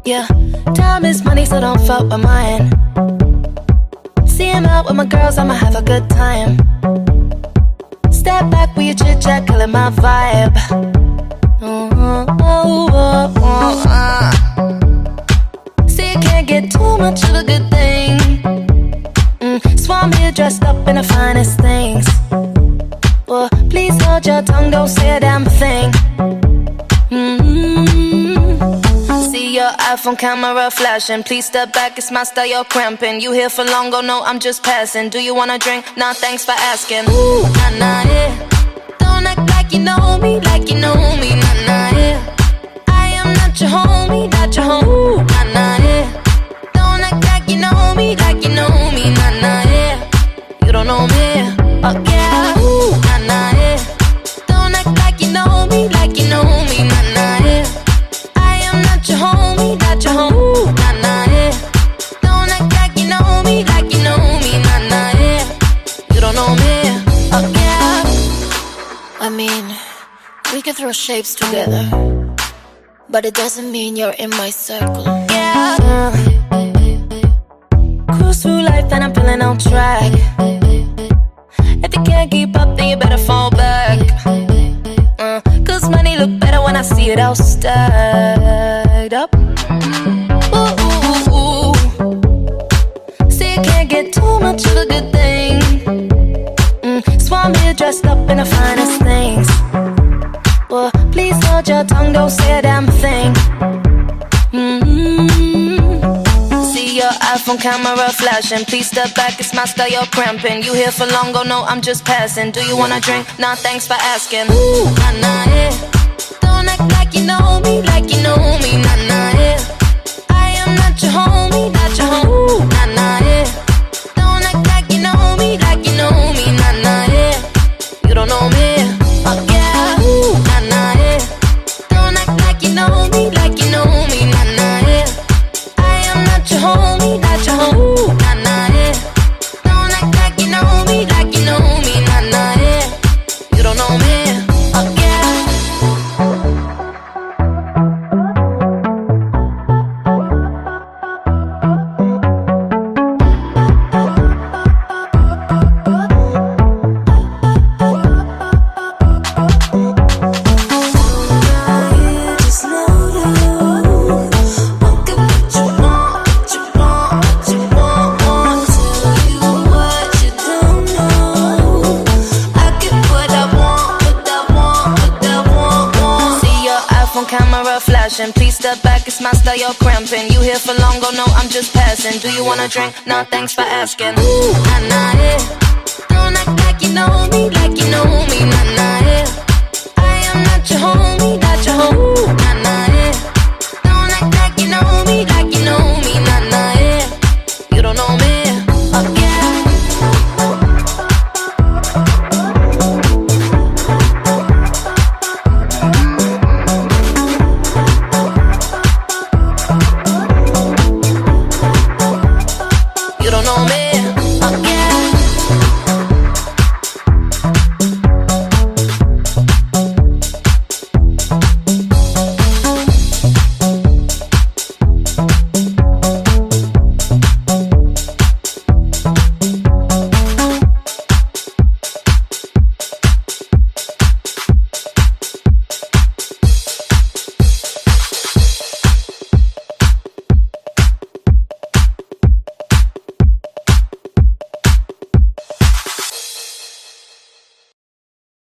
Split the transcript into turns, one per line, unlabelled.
Yeah, time is money, so don't fuck with mine. See him out with my girls, I'ma have a good time. Step back with your chit chat, killing my vibe. See, you can't get too much of a good thing. So I'm here dressed up in the finest things. Well, please hold your tongue, don't say a damn thing. See your iPhone camera flashing. Please step back, it's my style, you're cramping. You here for long, oh no, I'm just passing. Do you wanna drink? Nah, thanks for asking. Ooh, nah, nah, yeah. Don't act like you know me, like you know me, nah, nah, yeah. I am not your homie, not your homie. Ooh, nah, nah, yeah. Don't act like you know me, like you know me, nah, nah, yeah. You don't know me, oh yeah. Ooh, nah, nah, yeah. Don't act like you know me, like you know me, nah, nah, yeah. Not your homie, not your homie. Ooh, nah, nah, yeah. Don't act like you know me, like you know me, nah, nah, yeah. You don't know me, oh yeah. I mean, we can throw shapes together, but it doesn't mean you're in my circle. Yeah. Cruise through life and I'm feeling on track. If you can't keep up, then you better fall back. Cause money look better when I see it all stacked up. Ooh, ooh, ooh. See, you can't get too much of a good thing. So I'm here dressed up in the finest things. Well, please hold your tongue, don't say a damn thing. See your iPhone camera flashing. Please step back, it's my style, you're cramping. You here for long, oh no, I'm just passing. Do you wanna drink? Nah, thanks for asking. Ooh, nah, nah, yeah. Don't act like you know me, like you know me, nah, nah, yeah. I am not your homie, not your homie. Ooh, nah, nah, yeah. Don't act like you know me, like you know me, nah, nah, yeah. You don't know me, oh yeah. Ooh, nah, nah, yeah. Don't act like you know me, like you know me, nah, nah, yeah. I am not your homie, not your homie. Ooh, nah, nah, yeah. Don't act like you know me, like you know me, nah, nah, yeah. You don't know me, oh yeah. Camera flashing. Please step back, it's my style, you're cramping. You here for long, oh no, I'm just passing. Do you wanna drink? Nah, thanks for asking. Ooh, nah, nah, yeah. Don't act like you know me, like you know me, nah, nah, yeah. I am not your homie.